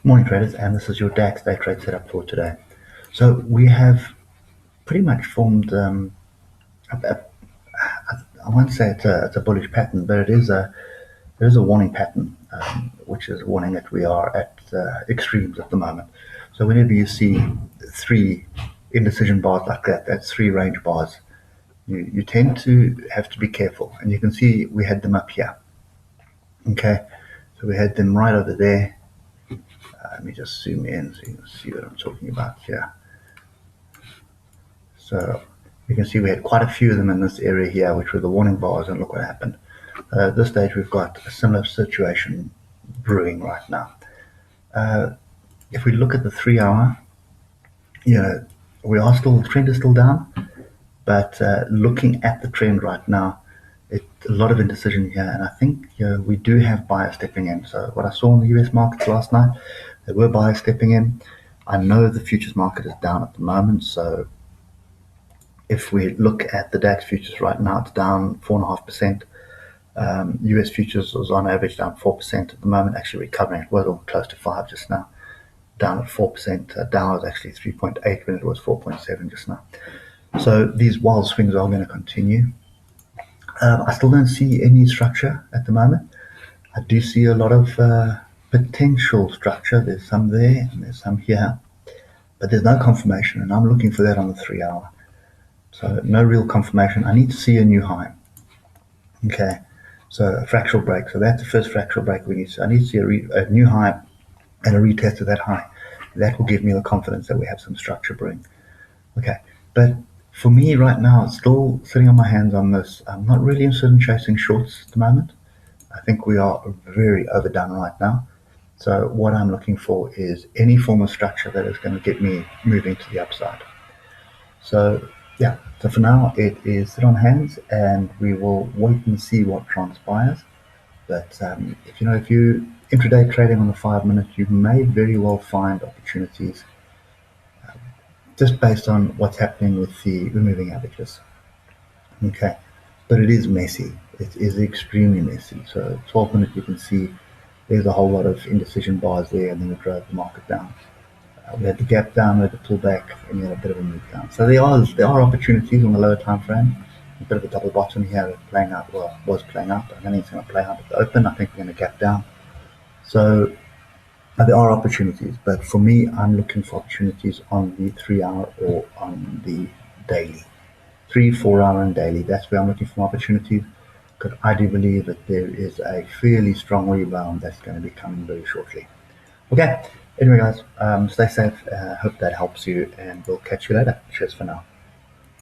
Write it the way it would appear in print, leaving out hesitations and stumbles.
Morning traders, and this is your Dax day trade setup for today. So we have pretty much formed, I won't say it's a bullish pattern, but there is a warning pattern, which is warning that we are at extremes at the moment. So whenever you see three indecision bars like that, that's three range bars, you tend to have to be careful. And you can see we had them up here. Okay, so we had them right over there. Let me just zoom in so you can see what I'm talking about here. So you can see we had quite a few of them in this area here, which were the warning bars, and look what happened. At this stage, we've got a similar situation brewing right now. If we look at the 3 hour, the trend is still down, but looking at the trend right now, a lot of indecision here, and I think we do have buyers stepping in. So what I saw in the US markets last night, there were buyers stepping in. I know the futures market is down at the moment, so if we look at the DAX futures right now, it's down 4.5%. US futures was on average down 4% at the moment, actually recovering. It was close to 5 just now, down at 4%. Dow was actually 3.8 when it was 4.7 just now. So these wild swings are going to continue. I still don't see any structure at the moment. I do see a lot of potential structure. There's some there and there's some here, but there's no confirmation, and I'm looking for that on the 3 hour. So no real confirmation. I need to see a new high. Okay, so a fractal break. So that's the first fractal break we need. So I need to see a new high and a retest of that high. That will give me the confidence that we have some structure brewing. Okay, but for me right now, it's still sitting on my hands on this. I'm not really interested in chasing shorts at the moment. I think we are very overdone right now. So what I'm looking for is any form of structure that is going to get me moving to the upside. So yeah, so for now it is sit on hands, and we will wait and see what transpires. But if you intraday trading on the 5 minute, you may very well find opportunities just based on what's happening with the moving averages. Okay, but it is messy. It is extremely messy. So 12 minute, you can see there's a whole lot of indecision bars there, and then it drove the market down. We had the gap down, we had the pullback, and we had a bit of a move down. So there are opportunities on the lower time frame. A bit of a double bottom here playing out. Well, was playing out. I don't think it's going to play out at the open. I think we're going to gap down. So there are opportunities, but for me, I'm looking for opportunities on the 3 hour or on the daily. 3, 4 hour and daily. That's where I'm looking for opportunities, because I do believe that there is a fairly strong rebound that's going to be coming very shortly. Okay, anyway guys, stay safe. Hope that helps you, and we'll catch you later. Cheers for now.